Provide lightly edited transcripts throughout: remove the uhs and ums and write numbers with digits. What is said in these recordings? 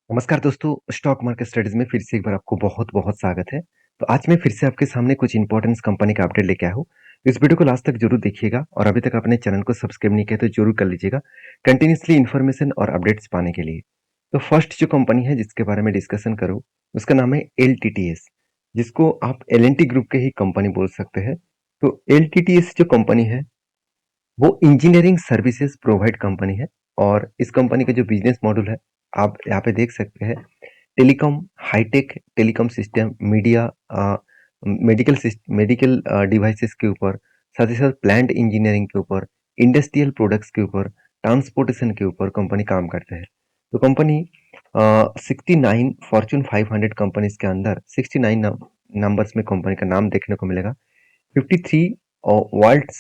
नमस्कार दोस्तों, stock market studies में फिर से एक बार आपको बहुत-बहुत स्वागत है। तो आज मैं फिर से आपके सामने कुछ इंपॉर्टेंस कंपनी का अपडेट लेके आया हूँ। इस वीडियो को लास्ट तक जरूर देखिएगा और अभी तक आपने चैनल को सब्सक्राइब नहीं किया तो जरूर कर लीजिएगा, कंटिन्यूसली इन्फॉर्मेशन और अपडेट्स पाने के लिए। तो फर्स्ट जो कंपनी है जिसके बारे में डिस्कशन करूँ, उसका नाम है एलटीटीएस, जिसको आप एल&टी ग्रुप के ही कंपनी बोल सकते हैं। तो एलटीटीएस जो कंपनी है, वो इंजीनियरिंग सर्विसेज प्रोवाइड कंपनी है और इस कंपनी का जो बिजनेस मॉडल है, आप यहाँ पे देख सकते हैं। Telecom, hi-tech telecom system, media, medical devices के ऊपर, साथ ही साथ प्लांट इंजीनियरिंग के ऊपर, इंडस्ट्रियल प्रोडक्ट्स के ऊपर, ट्रांसपोर्टेशन के ऊपर कंपनी काम करते हैं। तो कंपनी 69 फॉर्चून 500 कंपनीज के अंदर 69 नंबर्स में कंपनी का नाम देखने को मिलेगा। 53 वर्ल्ड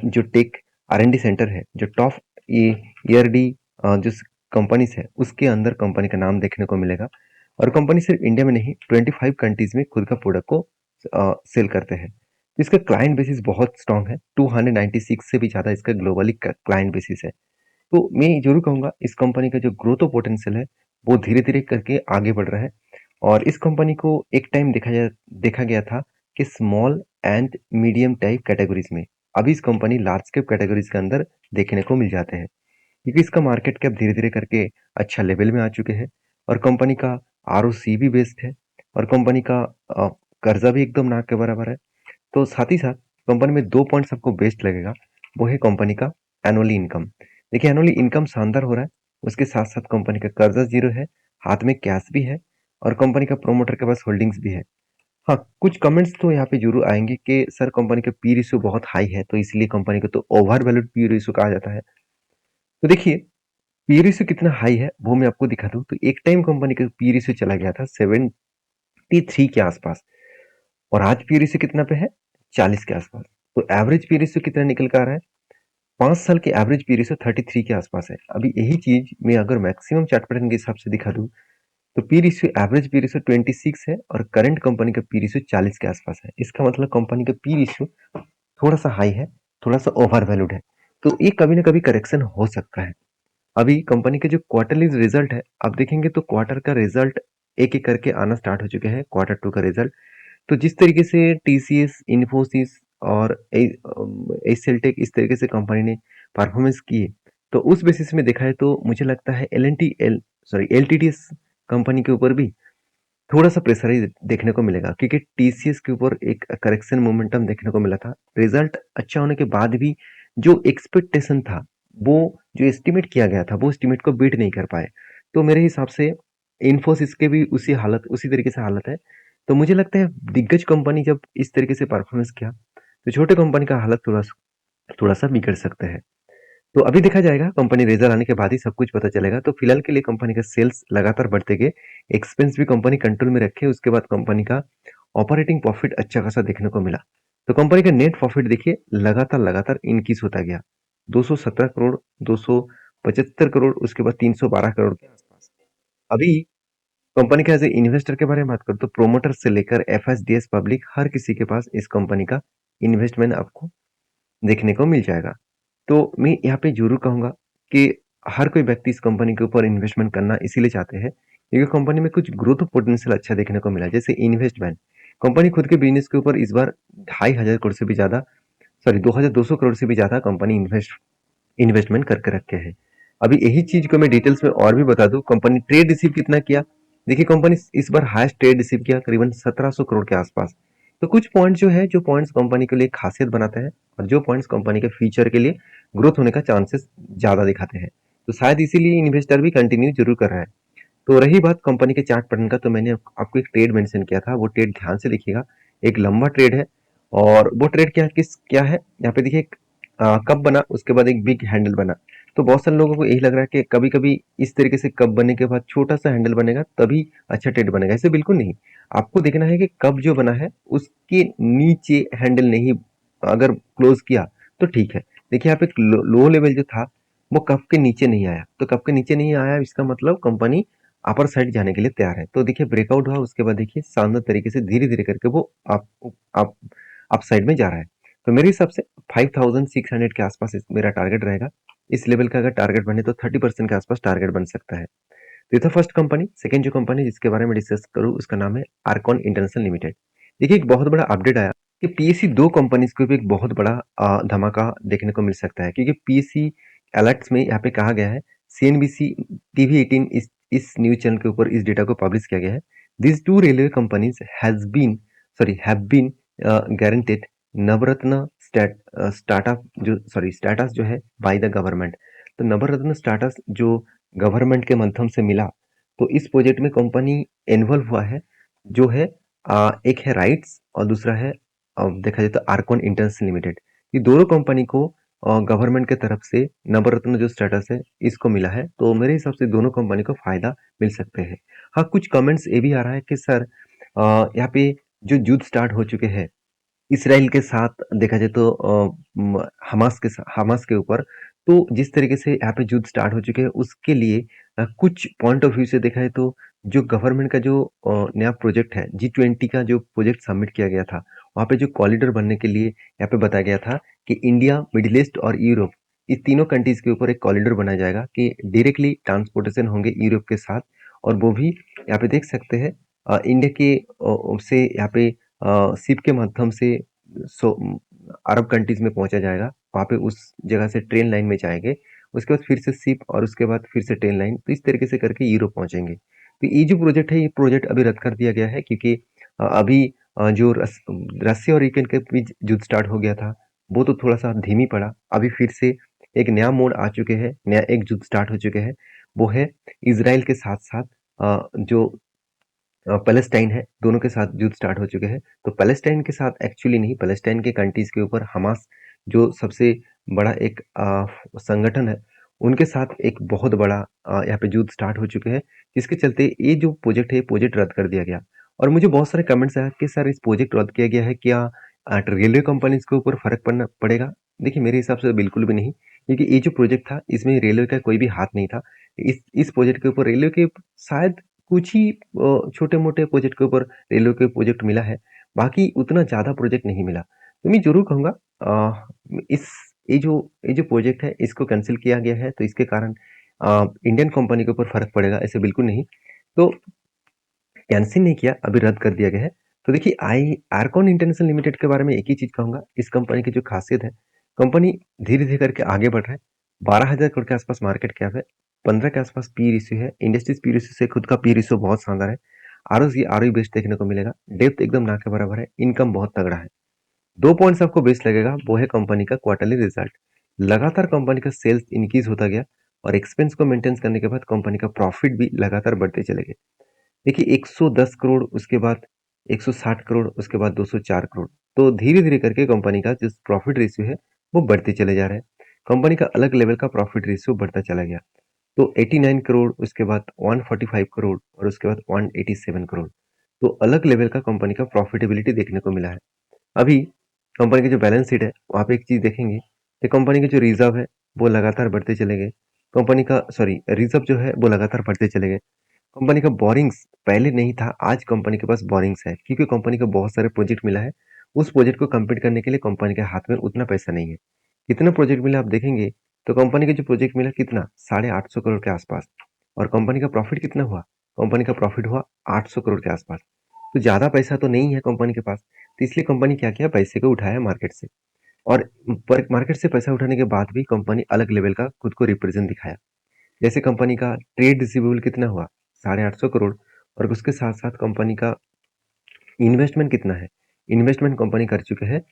जो टेक R&D सेंटर है, जो टॉप ईआरडी जो कंपनीज है, उसके अंदर कंपनी का नाम देखने को मिलेगा। और कंपनी सिर्फ इंडिया में नहीं, 25 कंट्रीज में खुद का प्रोडक्ट को सेल करते हैं। इसका क्लाइंट बेसिस बहुत स्ट्रांग है, 296 से भी ज्यादा इसका ग्लोबली क्लाइंट बेसिस है। तो मैं जरूर कहूंगा इस कंपनी का जो ग्रोथ पोटेंशियल है, वो धीरे धीरे करके आगे बढ़ रहा है। और इस कंपनी को एक टाइम देखा गया था कि small and medium type categories में, अभी इस कंपनी लार्ज कैप कैटेगरीज के अंदर देखने को मिल जाते हैं, क्योंकि इसका मार्केट कैप धीरे धीरे करके अच्छा लेवल में आ चुके हैं। और कंपनी का आरओसी भी बेस्ट है और कंपनी का कर्जा भी एकदम ना के बराबर है। तो साथ ही साथ कंपनी में 2 पॉइंट्स आपको बेस्ट लगेगा, वो है कंपनी का एनुअली इनकम। देखिए, एनुअली इनकम शानदार हो रहा है, उसके साथ-साथ कंपनी का कर्जा ज़ीरो है, हाथ में कैश भी है और कंपनी का प्रोमोटर के पास होल्डिंग्स भी है। हाँ, कुछ कमेंट्स तो यहाँ पे ज़रूर आएँगे कि सर कंपनी का पी रेशियो बहुत हाई है, तो इसलिए कंपनी को तो ओवर वैल्यूड पी रेशियो कहा जाता है। तो देखिए, पी रेशियो कितना हाई है, वो मैं आपको दिखा दूँ। तो एक टाइम कंपनी का पी रेशियो चला गया था 73 के आसपास और आज पी रेशियो कितना पे है? 40 के आसपास। तो एवरेज पी रेशियो कितना निकल कर आ रहा है? 5 साल के एवरेज पी रेशियो 33 के आसपास है। अभी यही चीज मैं अगर मैक्सिमम चार्ट पैटर्न के हिसाब से दिखा दूं, तो P ratio, average P ratio 26 है और करंट कंपनी का पी रेशियो 40 के आसपास है। इसका मतलब कंपनी का पी रेशियो थोड़ा सा हाई है, थोड़ा सा ओवर वैल्यूड है। तो ये कभी ना कभी करेक्शन हो सकता है। अभी कंपनी के जो क्वार्टरली रिजल्ट है, आप देखेंगे तो क्वार्टर का रिजल्ट एक एक करके आना स्टार्ट हो चुके हैं। क्वार्टर टू का रिजल्ट, तो जिस तरीके से टीसीएस, इन्फोसिस और एसएलटेक इस तरीके से कंपनी ने परफॉर्मेंस की, तो उस बेसिस में देखा है तो मुझे लगता है एलटीटीएस कंपनी के ऊपर भी थोड़ा सा प्रेशर ही देखने को मिलेगा, क्योंकि टीसीएस के ऊपर एक करेक्शन मोमेंटम देखने को मिला था। रिजल्ट अच्छा होने के बाद भी जो एक्सपेक्टेशन था, वो जो एस्टिमेट किया गया था, वो एस्टिमेट को बीट नहीं कर पाए। तो मेरे हिसाब से इन्फोसिस के भी उसी तरीके से हालत है। तो मुझे लगता है दिग्गज कंपनी जब इस तरीके से परफॉर्मेंस किया, तो छोटे कंपनी का हालत थोड़ा सा बिगड़ सकते हैं। तो अभी देखा जाएगा, कंपनी रिजल्ट आने के बाद ही सब कुछ पता चलेगा। तो फिलहाल के लिए कंपनी का सेल्स लगातार बढ़ते गए, एक्सपेंस भी कंपनी कंट्रोल में रखे, उसके बाद कंपनी का ऑपरेटिंग प्रॉफिट अच्छा खासा देखने को मिला। तो कंपनी का नेट प्रॉफिट देखिए लगातार लगातार इंक्रीज होता गया, 217 करोड़, 275 करोड़, उसके बाद 312 करोड़ के आसपास। अभी कंपनी के एज ए इन्वेस्टर के बारे में बात करूं, तो प्रोमोटर से लेकर एफएसडीएस पब्लिक हर किसी के पास इस कंपनी का इन्वेस्टमेंट आपको देखने को मिल जाएगा। तो मैं यहाँ पे जरूर कहूंगा कि हर कोई व्यक्ति इस कंपनी के ऊपर इन्वेस्टमेंट करना इसीलिए चाहते हैं, क्योंकि कंपनी में कुछ ग्रोथ पोटेंशियल अच्छा देखने को मिला। जैसे इन्वेस्टमेंट, कंपनी खुद के बिजनेस के ऊपर इस बार 2500 करोड़ से भी ज्यादा, सॉरी 2200 करोड़ से भी ज्यादा कंपनी इन्वेस्टमेंट करके रखे हैं। अभी यही चीज को मैं डिटेल्स में और भी बता दूं, कंपनी ट्रेड रिसीव कितना किया। देखिए, कंपनी इस बार हाईएस्ट ट्रेड रिसीव किया करीबन 1700 करोड़ के आसपास। तो कुछ पॉइंट जो है, जो पॉइंट्स कंपनी के लिए खासियत बनाते हैं और जो पॉइंट्स कंपनी के फ्यूचर के लिए ग्रोथ होने का चांसेस ज्यादा दिखाते हैं, तो शायद इसीलिए इन्वेस्टर भी कंटिन्यू जरूर कर रहा है। तो रही बात कंपनी के चार्ट पैटर्न का, तो मैंने आपको एक ट्रेड मेंशन किया था, वो ट्रेड ध्यान से देखिएगा। एक लंबा ट्रेड है और वो ट्रेड क्या है, यहाँ पे देखिए कप बना, उसके बाद एक बिग हैंडल बना। तो बहुत सारे लोगों को यही लग रहा है कि कभी कभी इस तरीके से कप बनने के बाद छोटा सा हैंडल बनेगा तभी अच्छा ट्रेड बनेगा। ऐसे बिल्कुल नहीं। आपको देखना है कि कप जो बना है उसके नीचे हैंडल नहीं, अगर क्लोज किया तो ठीक है। देखिए, यहाँ पे लो लेवल जो था, वो कप के नीचे नहीं आया। तो कप के नीचे नहीं आया, इसका मतलब कंपनी अपर साइड जाने के लिए तैयार है। तो देखिए, ब्रेकआउट हुआ, उसके बाद देखिए शानदार तरीके से धीरे धीरे करके वो अप अप साइड में जा रहा है। तो मेरे हिसाब से 5600 के आसपास मेरा टारगेट रहेगा। इस लेवल का अगर टारगेट बने तो 30% के आसपास टारगेट बन सकता है। तो ये था फर्स्ट कंपनी। सेकंड जो कंपनी जिसके बारे में डिस्कस करूँ उसका नाम है आर्कॉन इंटरनेशनल लिमिटेड। देखिए एक बहुत बड़ा अपडेट आया कि पीएससी 2 कंपनीज को भी एक बहुत बड़ा धमाका देखने को मिल सकता है, क्योंकि पीएससी अलर्ट्स में यहाँ पे कहा गया है, सीएनबीसी टीवी 18 इस न्यूज़ चैनल के ऊपर इस डेटा को पब्लिश किया गया है। These 2 railway companies have been guaranteed Navratna status जो है बाय द गवर्नमेंट। तो नवरत्न स्टेटस जो गवर्नमेंट के माध्यम से मिला, तो इस प्रोजेक्ट में कंपनी इन्वॉल्व हुआ है, जो है एक है राइट्स और दूसरा है देखा जाए तो आर्कॉन इंटरनेशनल लिमिटेड। ये दोनों कंपनी को गवर्नमेंट के तरफ से नवरत्न जो स्टेटस है इसको मिला है, तो मेरे हिसाब से दोनों कंपनी को फायदा मिल सकते हैं। हाँ, कुछ कमेंट्स ये भी आ रहा है कि सर यहाँ पे जो युद्ध स्टार्ट हो चुके हैं इसराइल के साथ, देखा जाए तो हमास के ऊपर, तो जिस तरीके से यहाँ पे युद्ध स्टार्ट हो चुके हैं उसके लिए कुछ पॉइंट ऑफ व्यू से देखा है तो जो गवर्नमेंट का जो नया प्रोजेक्ट है G20 का जो प्रोजेक्ट सबमिट किया गया था, वहाँ पे जो कॉरिडोर बनने के लिए यहाँ पे बताया गया था कि इंडिया, मिडिल ईस्ट और यूरोप, इस तीनों कंट्रीज के ऊपर एक कॉरिडोर बनाया जाएगा कि डायरेक्टली ट्रांसपोर्टेशन होंगे यूरोप के साथ, और वो भी यहाँ पे देख सकते हैं इंडिया के से यहाँ पे शिप के माध्यम से सो अरब कंट्रीज में पहुंचा जाएगा। वहाँ पे उस जगह से ट्रेन लाइन में जाएंगे, उसके बाद फिर से शिप और उसके बाद फिर से ट्रेन लाइन, तो इस तरीके से करके यूरोप पहुंचेंगे। तो ये जो प्रोजेक्ट है ये प्रोजेक्ट अभी रद्द कर दिया गया है, क्योंकि अभी जो रसिया और यूक्रेन के बीच युद्ध स्टार्ट हो गया था वो तो थोड़ा सा धीमी पड़ा। अभी फिर से एक नया मोड आ चुके हैं, नया एक युद्ध स्टार्ट हो चुके हैं, वो है इसराइल के साथ साथ जो पैलेस्टाइन है, दोनों के साथ युद्ध स्टार्ट हो चुके हैं। तो पैलेस्टाइन के साथ एक्चुअली नहीं, पैलेस्टाइन के कंट्रीज के ऊपर हमास जो सबसे बड़ा एक संगठन है, उनके साथ एक बहुत बड़ा यहाँ पे युद्ध स्टार्ट हो चुके हैं, जिसके चलते ये जो प्रोजेक्ट है प्रोजेक्ट रद्द कर दिया गया। और मुझे बहुत सारे कमेंट्स आया कि सर इस प्रोजेक्ट रद्द किया गया है, क्या रेलवे कंपनीज के ऊपर फर्क पड़ेगा? देखिए मेरे हिसाब से बिल्कुल भी नहीं, क्योंकि ये जो प्रोजेक्ट था इसमें रेलवे का कोई भी हाथ नहीं था। इस प्रोजेक्ट के ऊपर रेलवे के शायद कुछ ही छोटे-मोटे प्रोजेक्ट के ऊपर रेलवे के प्रोजेक्ट मिला है, बाकी उतना ज़्यादा प्रोजेक्ट नहीं मिला। तो मैं ज़रूर कहूँगा इस ये जो प्रोजेक्ट है इसको कैंसल किया गया है, तो इसके कारण इंडियन कंपनी के ऊपर फ़र्क पड़ेगा, ऐसे बिल्कुल नहीं। तो कैंसल नहीं किया, अभी रद्द कर दिया गया है। तो देखिए आर्कॉन इंटरनेशनल लिमिटेड के बारे में एक ही चीज़ कहूँगा, इस कंपनी की जो खासियत है, कंपनी धीरे-धीरे करके आगे बढ़ रहा है। 12,000 करोड़ के आसपास मार्केट कैप है, 15 के आसपास पी रेशियो है, इंडस्ट्रीज पी रेशियो से खुद का पी रेशियो बहुत शानदार है। आरओई बेस्ड देखने को मिलेगा, डेप्थ एकदम ना के बराबर है, इनकम बहुत तगड़ा है। 2 पॉइंट्स आपको बेस्ट लगेगा, वो है कंपनी का क्वार्टरली रिजल्ट। लगातार कंपनी का सेल्स इंक्रीज होता गया और एक्सपेंस को मेंटेन करने के बाद कंपनी का प्रॉफिट भी लगातार बढ़ते चले गए। देखिए 110 करोड़, उसके बाद 160 करोड़, उसके बाद 204 करोड़। तो धीरे-धीरे करके कंपनी का जो प्रॉफिट रेशियो है वो बढ़ते चले जा रहा है। कंपनी का अलग लेवल का प्रॉफिट रेशियो बढ़ता चला गया। तो 89 करोड़, उसके बाद 145 करोड़ और उसके बाद 187 करोड़। तो अलग लेवल का कंपनी का प्रॉफिटेबिलिटी देखने को मिला है। अभी कंपनी की जो बैलेंस शीट है वहाँ पे एक चीज़ देखेंगे कि कंपनी के जो रिजर्व है वो लगातार बढ़ते चले गए। कंपनी का रिजर्व जो है वो लगातार बढ़ते चले गए। कंपनी का बोरिंग्स पहले नहीं था, आज कंपनी के पास बोरिंग्स है, क्योंकि कंपनी को बहुत सारे प्रोजेक्ट मिला है। उस प्रोजेक्ट को कंप्लीट करने के लिए कंपनी के हाथ में उतना पैसा नहीं है। कितना प्रोजेक्ट मिला आप देखेंगे तो कंपनी का जो प्रोजेक्ट मिला कितना 850 करोड़ के आसपास, और कंपनी का प्रॉफिट कितना हुआ, कंपनी का प्रॉफिट हुआ 800 करोड़ के आसपास। तो ज़्यादा पैसा तो नहीं है कंपनी के पास, तो इसलिए कंपनी क्या किया, पैसे को उठाया मार्केट से। और मार्केट से पैसा उठाने के बाद भी कंपनी अलग लेवल का खुद को रिप्रेजेंट दिखाया। जैसे कंपनी का ट्रेड रिसीवेबल कितना हुआ 850 करोड़, और उसके साथ साथ कंपनी का इन्वेस्टमेंट कितना है, इन्वेस्टमेंट कंपनी कर चुके हैं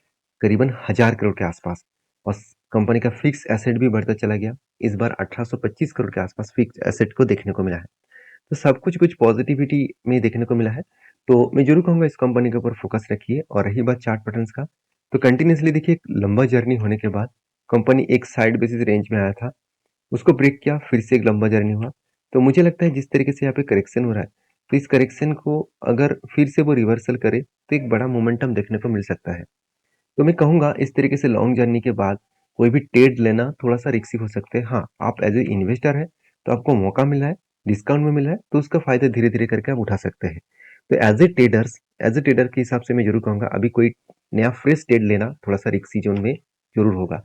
करीबन 1000 करोड़ के आसपास। और कंपनी का फिक्स एसेट भी बढ़ता चला गया, इस बार 1825 करोड़ के आसपास फिक्स एसेट को देखने को मिला है। तो सब कुछ कुछ पॉजिटिविटी में देखने को मिला है। तो मैं जरूर कहूँगा इस कंपनी के ऊपर फोकस रखिए। और रही बात चार्ट पैटर्न्स का, तो कंटिन्यूसली देखिए एक लंबा जर्नी होने के बाद कंपनी एक साइड बेसिस रेंज में आया था, उसको ब्रेक किया, फिर से एक लंबा जर्नी हुआ। तो मुझे लगता है जिस तरीके से यहाँ पे करेक्शन हो रहा है, तो इस करेक्शन को अगर फिर से वो रिवर्सल करे तो एक बड़ा मोमेंटम देखने को मिल सकता है। तो मैं कहूँगा इस तरीके से लॉन्ग जर्नी के बाद कोई भी ट्रेड लेना थोड़ा सा रिस्की हो सकते हैं। हाँ, आप एज ए इन्वेस्टर है तो आपको मौका मिला है, डिस्काउंट में मिला है, तो उसका फायदा धीरे धीरे करके आप उठा सकते हैं। तो एज ए ट्रेडर के हिसाब से मैं जरूर कहूँगा अभी कोई नया फ्रेश ट्रेड लेना थोड़ा सा रिस्की जोन में जरूर होगा।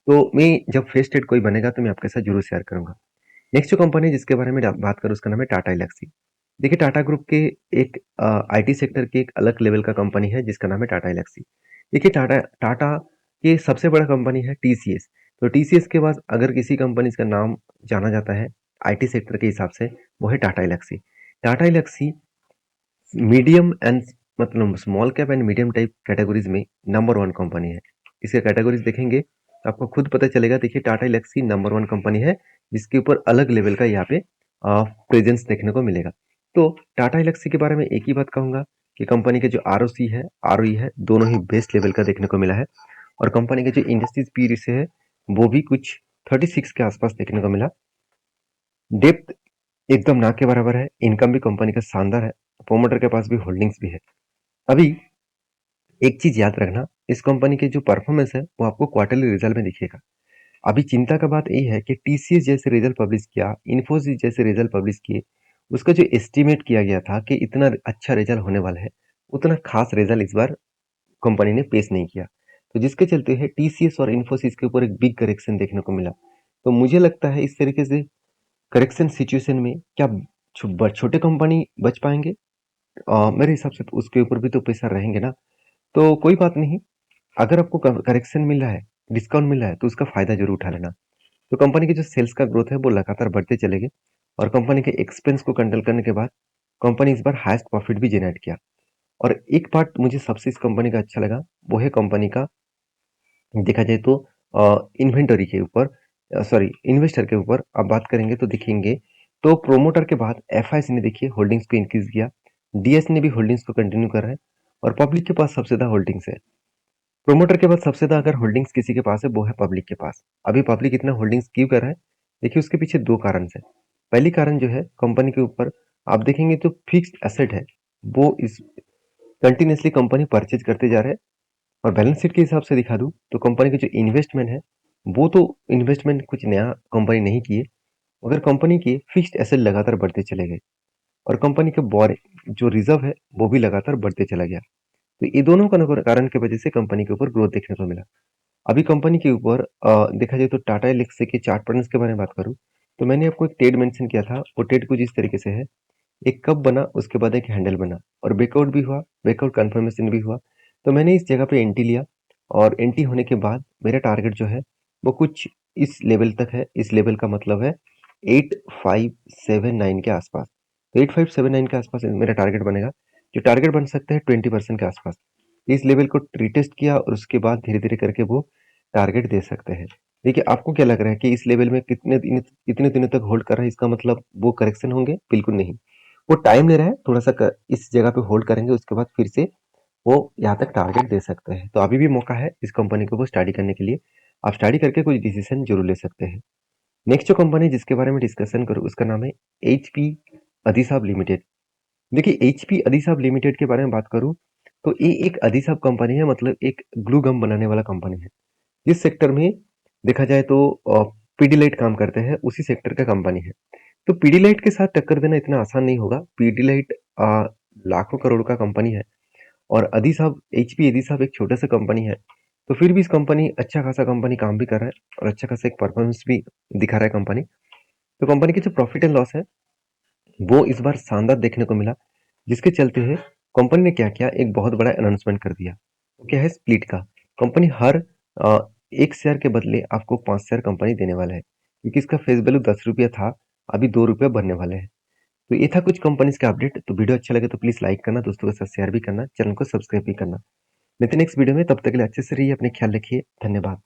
तो मैं जब फ्रेश ट्रेड कोई बनेगा तो मैं आपके साथ जरूर शेयर करूंगा। नेक्स्ट जो कंपनी जिसके बारे में बात करूँ उसका नाम है टाटा एल्क्सी। देखिए टाटा ग्रुप के एक आईटी सेक्टर की एक अलग लेवल का कंपनी है जिसका नाम है टाटा एल्क्सी। देखिए टाटा टाटा की सबसे बड़ा कंपनी है टीसीएस। तो टीसीएस के बाद अगर किसी कंपनी का नाम जाना जाता है आईटी सेक्टर के हिसाब से, वो है टाटा एल्क्सी। टाटा एल्क्सी मीडियम एंड मतलब small cap and medium type categories में नंबर वन कंपनी है। इसके कैटेगरीज देखेंगे तो आपको खुद पता चलेगा। देखिए Tata Elxsi number one company है जिसके ऊपर अलग लेवल का यहाँ पे प्रेजेंस देखने को मिलेगा। तो टाटा एल्क्सी के बारे में एक ही बात कहूंगा कि कंपनी के जो आरओसी है आरओई है दोनों ही बेस्ट लेवल का देखने को मिला है। और कंपनी के जो इंडस्ट्रीज पी रेशियो है वो भी कुछ 36 के आसपास देखने को मिला। डेप्थ एकदम ना के बराबर है। इनकम भी कंपनी का शानदार है। प्रोमोटर के पास भी होल्डिंग्स भी है। अभी एक चीज याद रखना, इस कंपनी की जो परफॉर्मेंस है वो आपको क्वार्टरली रिजल्ट में दिखेगा। अभी चिंता का बात यही है कि टीसीएस जैसे रिजल्ट पब्लिश किया, इन्फोसिस जैसे रिजल्ट पब्लिश किए, उसका जो एस्टिमेट किया गया था कि इतना अच्छा रिजल्ट होने वाला है, उतना खास रिजल्ट इस बार कंपनी ने पेश नहीं किया। तो जिसके चलते है टीसीएस और इन्फोसिस के ऊपर एक बिग करेक्शन देखने को मिला। तो मुझे लगता है इस तरीके से करेक्शन सिचुएशन में क्या छोटे कंपनी बच पाएंगे? मेरे हिसाब से तो उसके ऊपर भी तो प्रेशर रहेंगे ना। तो कोई बात नहीं, अगर आपको करेक्शन मिल रहा है, डिस्काउंट मिल रहा है तो उसका फायदा जरूर उठा लेना। तो कंपनी की जो सेल्स का ग्रोथ है वो लगातार बढ़ते चलेंगे। और कंपनी के एक्सपेंस को कंट्रोल करने के बाद कंपनी इस बार हाईएस्ट प्रॉफिट भी जनरेट किया। और एक पार्ट मुझे सबसे इस कंपनी का अच्छा लगा, वो है कंपनी का देखा जाए तो इन्वेंटरी के ऊपर, सॉरी इन्वेस्टर के ऊपर अब बात करेंगे तो दिखेंगे। तो प्रोमोटर के बाद एफआईसी ने देखिए होल्डिंग्स को इंक्रीज किया, डीएस ने भी होल्डिंग्स को कंटिन्यू कर रहा है और पब्लिक के पास सबसे ज्यादा होल्डिंग्स है। प्रोमोटर के बाद सबसे ज्यादा अगर होल्डिंग्स किसी के पास है वो है पब्लिक के पास। अभी पब्लिक इतना होल्डिंग्स क्यों कर रहा है? देखिए उसके पीछे दो कारण है। पहली कारण जो है कंपनी के ऊपर आप देखेंगे तो फिक्स्ड एसेट है, वो इस कंटिन्यूसली कंपनी परचेज करते जा रहे हैं। और बैलेंस शीट के हिसाब से दिखा दूं तो कंपनी की जो इन्वेस्टमेंट है वो तो इन्वेस्टमेंट कुछ नया कंपनी नहीं किए, मगर कंपनी के फिक्स्ड एसेट लगातार बढ़ते चले गए और कंपनी के बोर जो रिजर्व है वो भी लगातार बढ़ते चला गया। तो ये दोनों का कारण की वजह से कंपनी के ऊपर ग्रोथ देखने को मिला। अभी कंपनी के ऊपर देखा जाए तो टाटा एल्क्सी के चार्ट पैटर्न्स के बारे में बात करूं तो मैंने आपको एक टेड मेंशन किया था। वो टेड कुछ इस तरीके से है, एक कप बना उसके बाद एक हैंडल बना और ब्रेकआउट भी हुआ, ब्रेकआउट कंफर्मेशन भी हुआ। तो मैंने इस जगह पे एंट्री लिया और एंट्री होने के बाद मेरा टारगेट जो है वो कुछ इस लेवल तक है। इस लेवल का मतलब है 8579 के आसपास। तो 8579 के आसपास मेरा टारगेट बनेगा, जो टारगेट बन सकता है 20% के आसपास। इस लेवल को रिटेस्ट किया और उसके बाद धीरे धीरे करके वो टारगेट दे सकते हैं। देखिए आपको क्या लग रहा है कि इस लेवल में कितने दिनों तक होल्ड कर रहा है, इसका मतलब वो करेक्शन होंगे? बिल्कुल नहीं, वो टाइम ले रहा है थोड़ा सा इस जगह पे होल्ड करेंगे उसके बाद फिर से वो यहाँ तक टारगेट दे सकते हैं। तो अभी भी मौका है इस कंपनी को वो स्टडी करने के लिए। आप स्टडी करके कुछ डिसीजन जरूर ले सकते हैं। नेक्स्ट जो कंपनी जिसके बारे में डिस्कशन करूँ उसका नाम है एचपी अधिसाब लिमिटेड। देखिए एचपी अधिसाब लिमिटेड के बारे में बात करूँ तो ये एक अधिसाब कंपनी है, मतलब एक ग्लू गम बनाने वाला कंपनी है। जिस सेक्टर में देखा जाए तो पीडीलाइट काम करते हैं उसी सेक्टर का कंपनी है। तो पीडीलाइट के साथ टक्कर देना इतना आसान नहीं होगा। पीडीलाइट लाखों करोड़ का कंपनी है और अधिसाब एचपी अधिसाब एक छोटा सा कंपनी है। तो फिर भी इस कंपनी अच्छा खासा कंपनी काम भी कर रहा है और अच्छा खासा एक परफॉर्मेंस भी दिखा रहा है कंपनी। तो कंपनी की जो प्रॉफिट एंड लॉस है वो इस बार शानदार देखने को मिला, जिसके चलते है कंपनी ने क्या किया, एक बहुत बड़ा अनाउंसमेंट कर दिया। वो क्या है, स्प्लिट का। कंपनी हर एक शेयर के बदले आपको 5 शेयर कंपनी देने वाला है, क्योंकि इसका फेस वैल्यू 10 रुपया था, अभी 2 रुपया बनने वाले हैं। तो ये था कुछ कंपनीज का अपडेट। तो वीडियो अच्छा लगे तो प्लीज लाइक करना, दोस्तों के साथ शेयर भी करना, चैनल को सब्सक्राइब भी करना। मिलते हैं नेक्स्ट वीडियो में, तब तक के लिए अच्छे से रहिए, अपने ख्याल रखिए, धन्यवाद।